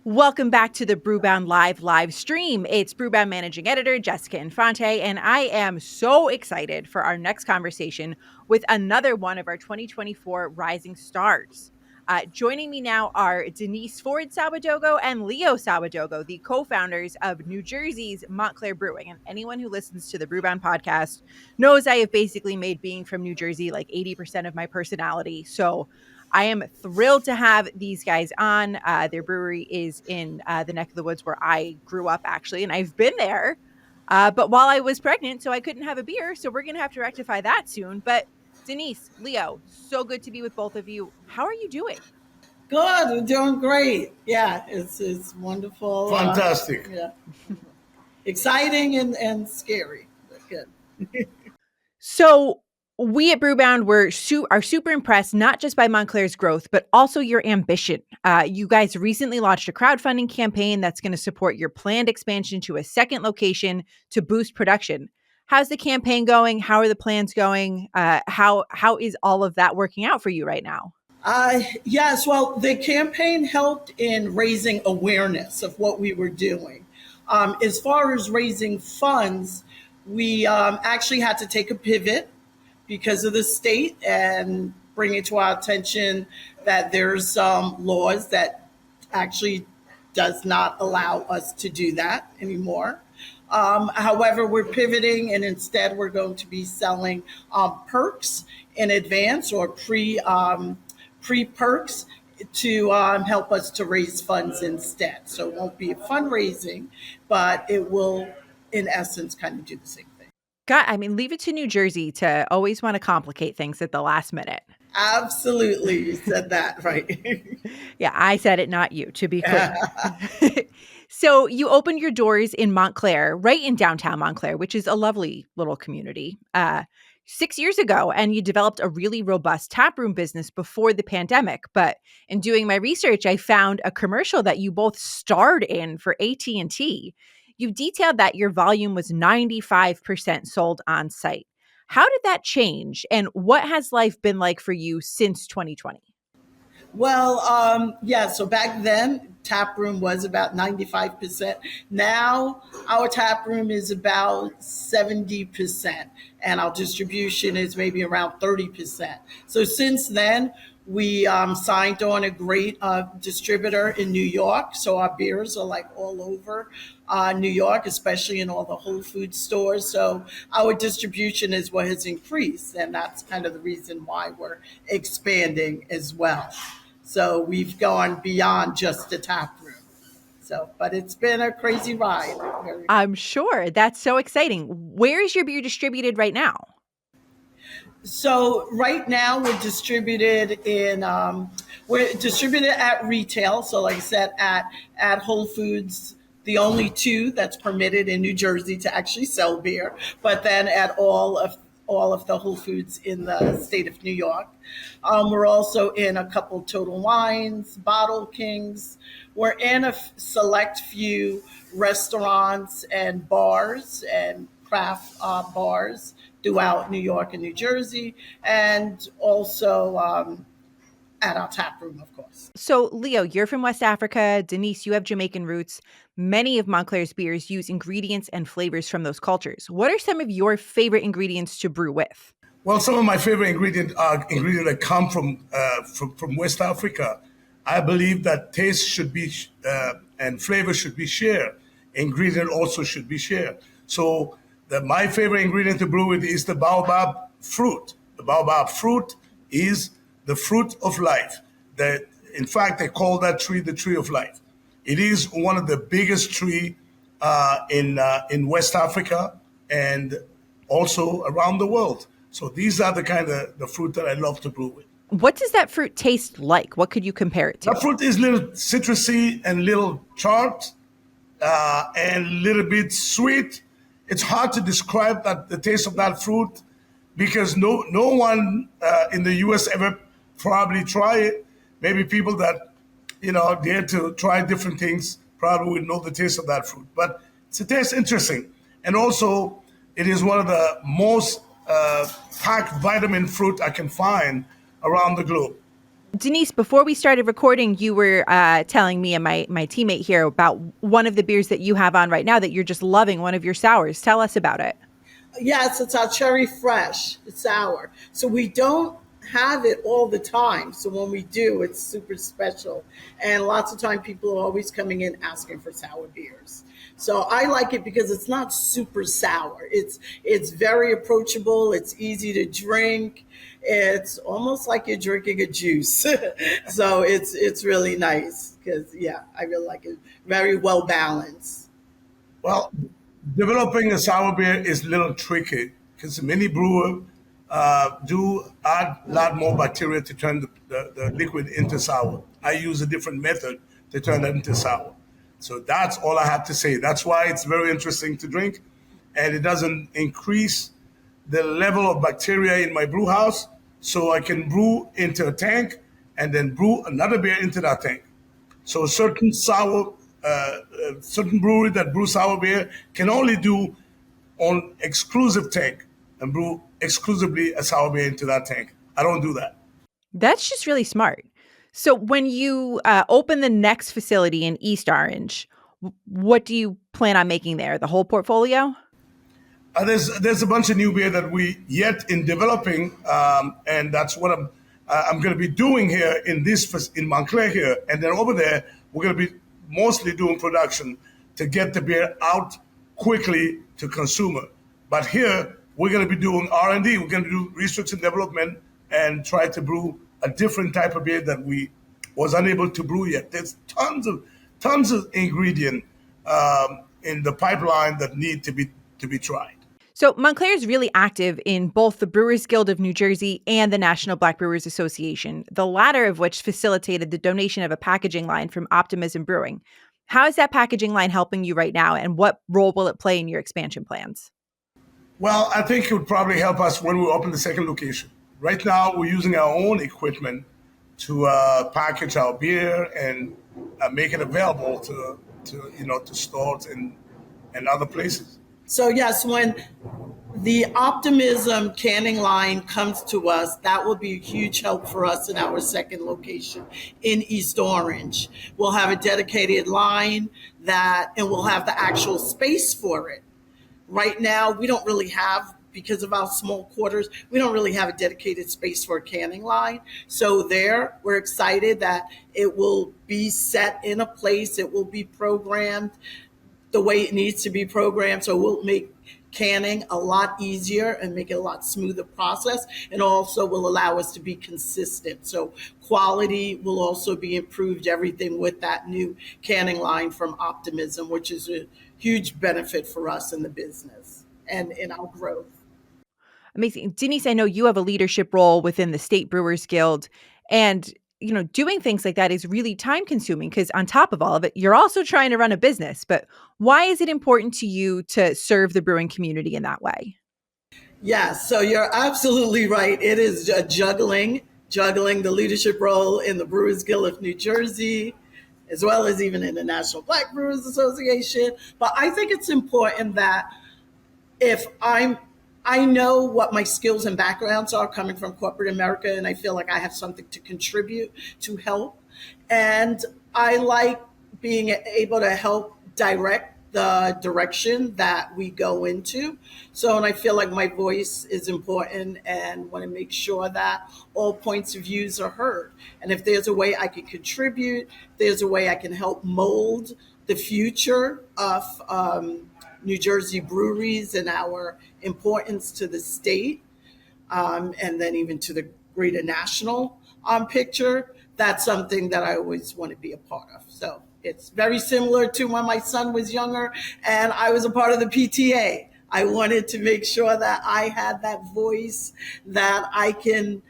Welcome back to the Brewbound live stream. It's Brewbound managing editor Jessica Infante, and I am so excited for our next conversation with another one of our 2024 rising stars. Joining me now are Denise Ford Sabadogo and Leo Sabadogo, the co-founders of New Jersey's Montclair Brewing. And anyone who listens to the Brewbound podcast knows I have basically made being from New Jersey like 80% of my personality. So I am thrilled to have these guys on. Their brewery is in the neck of the woods where I grew up, actually, and I've been there. But while I was pregnant, so I couldn't have a beer. So we're going to have to rectify that soon. But Denise, Leo, so good to be with both of you. How are you doing? Good, we're doing great. Yeah, it's wonderful. Fantastic. Yeah, exciting and scary, but good. So we at Brewbound are super impressed, not just by Montclair's growth, but also your ambition. You guys recently launched a crowdfunding campaign that's going to support your planned expansion to a second location to boost production. How's the campaign going? How are the plans going? How is all of that working out for you right now? Yes, well, the campaign helped in raising awareness of what we were doing. As far as raising funds, we actually had to take a pivot because of the state and bring it to our attention that there's some laws that actually does not allow us to do that anymore. However, we're pivoting and instead we're going to be selling perks in advance or pre-perks to help us to raise funds instead. So it won't be a fundraising, but it will, in essence, kind of do the same thing. God, I mean, leave it to New Jersey to always want to complicate things at the last minute. Absolutely. You said that right. Yeah, I said it, not you, to be clear. So you opened your doors in Montclair, right in downtown Montclair, which is a lovely little community, 6 years ago, and you developed a really robust taproom business before the pandemic. But in doing my research, I found a commercial that you both starred in for AT&T. You detailed that your volume was 95% sold on site. How did that change, and what has life been like for you since 2020? Well, yeah, so back then, tap room was about 95%. Now, our tap room is about 70%, and our distribution is maybe around 30%. So since then, we signed on a great distributor in New York. So our beers are like all over New York, especially in all the Whole Foods stores. So our distribution is what has increased. And that's kind of the reason why we're expanding as well. So we've gone beyond just the tap room. So, but it's been a crazy ride. I'm sure. That's so exciting. Where is your beer distributed right now? So right now we're distributed at retail. So like I said, at Whole Foods, the only two that's permitted in New Jersey to actually sell beer, but then at all of the Whole Foods in the state of New York. We're also in a couple Total Wines, Bottle Kings. We're in a select few restaurants and bars and craft bars throughout New York and New Jersey, and also at our tap room, of course. So, Leo, you're from West Africa. Denise, you have Jamaican roots. Many of Montclair's beers use ingredients and flavors from those cultures. What are some of your favorite ingredients to brew with? Well, some of my favorite ingredients are ingredients that come from West Africa. I believe that taste should be and flavor should be shared. Ingredient also should be shared. So my favorite ingredient to brew with is the baobab fruit. The baobab fruit is the fruit of life. In fact, they call that tree the tree of life. It is one of the biggest tree in West Africa and also around the world. So these are the kind of the fruit that I love to brew with. What does that fruit taste like? What could you compare it to? That fruit is little citrusy and little tart and a little bit sweet. It's hard to describe the taste of that fruit because no one in the U.S. ever probably try it. Maybe people that dare to try different things probably would know the taste of that fruit. But it tastes interesting, and also it is one of the most packed vitamin fruit I can find around the globe. Denise, before we started recording, you were telling me and my teammate here about one of the beers that you have on right now that you're just loving, one of your sours. Tell us about it. Yes, it's our cherry fresh. It's sour. So we don't have it all the time. So when we do, it's super special. And lots of time people are always coming in asking for sour beers. So I like it because it's not super sour. It's very approachable. It's easy to drink. It's almost like you're drinking a juice. So it's really nice because yeah, I really like it. Very well balanced. Well, developing a sour beer is a little tricky because many brewers do add a lot more bacteria to turn the liquid into sour. I use a different method to turn it into sour. So that's all I have to say. That's why it's very interesting to drink, and it doesn't increase the level of bacteria in my brew house. So I can brew into a tank and then brew another beer into that tank. So certain brewery that brew sour beer can only do on exclusive tank and brew exclusively a sour beer into that tank. I don't do that. That's just really smart. So when you open the next facility in East Orange, what do you plan on making there? The whole portfolio? There's a bunch of new beer that we yet in developing, and that's what I'm going to be doing here in Montclair here, and then over there we're going to be mostly doing production to get the beer out quickly to consumer. But here we're going to be doing R&D. We're going to do research and development and try to brew a different type of beer that we was unable to brew yet. There's tons of ingredient in the pipeline that need to be tried. So Montclair is really active in both the Brewers Guild of New Jersey and the National Black Brewers Association, the latter of which facilitated the donation of a packaging line from Optimism Brewing. How is that packaging line helping you right now, and what role will it play in your expansion plans? Well, I think it would probably help us when we open the second location. Right now, we're using our own equipment to package our beer and make it available to stores and other places. So yes, when the Optimism canning line comes to us, that will be a huge help for us in our second location in East Orange. We'll have a dedicated line and we'll have the actual space for it. Right now, we don't really have, because of our small quarters, we don't really have a dedicated space for a canning line. So there, we're excited that it will be set in a place, it will be programmed the way it needs to be programmed. So we'll make canning a lot easier and make it a lot smoother process, and also will allow us to be consistent. So quality will also be improved, everything with that new canning line from Optimism, which is a huge benefit for us in the business and in our growth. Amazing. Denise, I know you have a leadership role within the State Brewers Guild, and doing things like that is really time consuming because on top of all of it, you're also trying to run a business. But why is it important to you to serve the brewing community in that way? Yes, so you're absolutely right. It is juggling the leadership role in the Brewers Guild of New Jersey, as well as even in the National Black Brewers Association. But I think it's important that if I know what my skills and backgrounds are coming from corporate America, and I feel like I have something to contribute to help. And I like being able to help direct the direction that we go into. So, and I feel like my voice is important and want to make sure that all points of views are heard. And if there's a way I can contribute, there's a way I can help mold the future of New Jersey breweries and our importance to the state, and then even to the greater national picture, that's something that I always want to be a part of. So it's very similar to when my son was younger and I was a part of the PTA. I wanted to make sure that I had that voice, that I can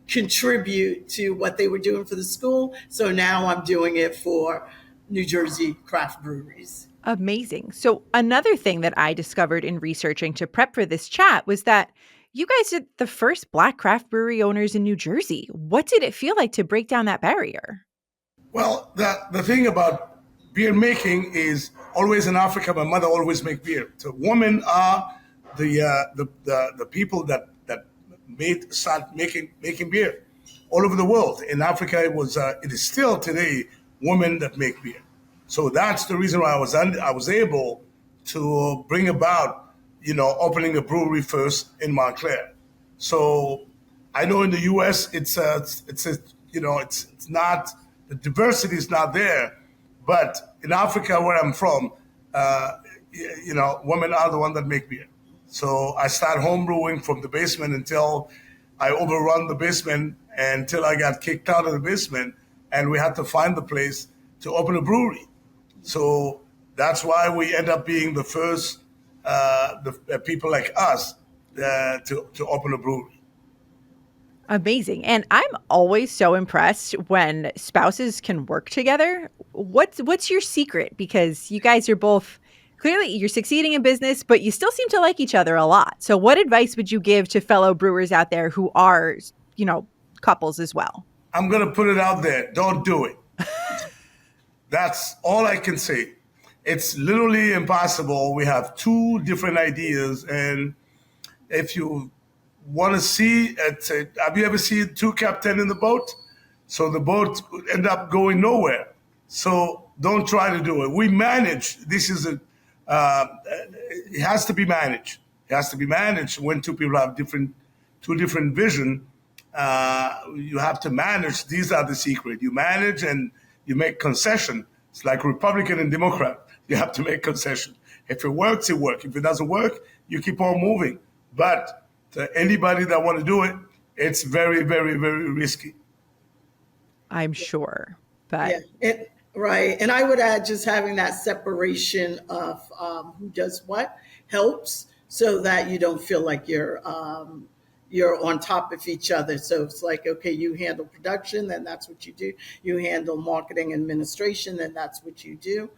contribute to what they were doing for the school. So now I'm doing it for New Jersey craft breweries. Amazing. So another thing that I discovered in researching to prep for this chat was that you guys are the first Black craft brewery owners in New Jersey. What did it feel like to break down that barrier? Well, the thing about beer making is always in Africa. My mother always make beer. So women are the people that start making beer. all over the world. In Africa, it is still today women that make beer. So that's the reason why I was able to bring about, opening a brewery first in Montclair. So I know in the U.S. it's not, the diversity is not there, but in Africa where I'm from, uh, women are the one that make beer. So I started home brewing from the basement until I overrun the basement until I got kicked out of the basement, and we had to find the place to open a brewery. So that's why we end up being the first, people like us, to open a brewery. Amazing. And I'm always so impressed when spouses can work together. What's your secret? Because you guys are both clearly you're succeeding in business, but you still seem to like each other a lot. So what advice would you give to fellow brewers out there who are, you know, couples as well? I'm going to put it out there. Don't do it. That's all I can say. It's literally impossible. We have two different ideas, and if you want to see it, have you ever seen two captain in the boat? So the boat end up going nowhere. So don't try to do it. We manage. It has to be managed. It has to be managed when two people have two different vision. You have to manage. These are the secret. You manage and you make concession. It's like Republican and Democrat. You have to make concession. If it works, it works. If it doesn't work, you keep on moving. But to anybody that want to do it, it's very, very, very risky. I'm sure. Yeah, But right. And I would add just having that separation of who does what helps, so that you don't feel like you're on top of each other. So it's like, okay, you handle production, then that's what you do. You handle marketing administration, then that's what you do.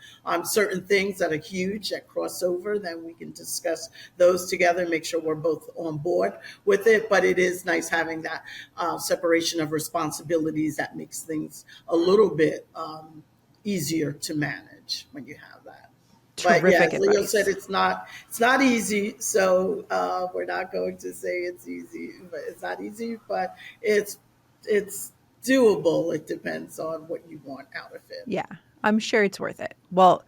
Certain things that are huge that cross over, then we can discuss those together, make sure we're both on board with it. But it is nice having that separation of responsibilities that makes things a little bit easier to manage when you have that. But yeah, terrific as Leo said, advice. it's not easy. So we're not going to say it's easy, but it's not easy. But it's doable. It depends on what you want out of it. Yeah, I'm sure it's worth it. Well,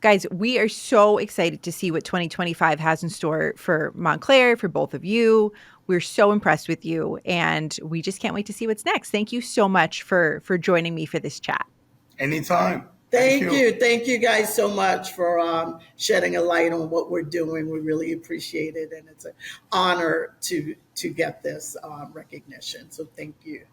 guys, we are so excited to see what 2025 has in store for Montclair, for both of you. We're so impressed with you, and we just can't wait to see what's next. Thank you so much for joining me for this chat. Anytime. Thank Thank you. you, thank you guys so much for shedding a light on what we're doing. We really appreciate it, and it's an honor to get this recognition. So thank you.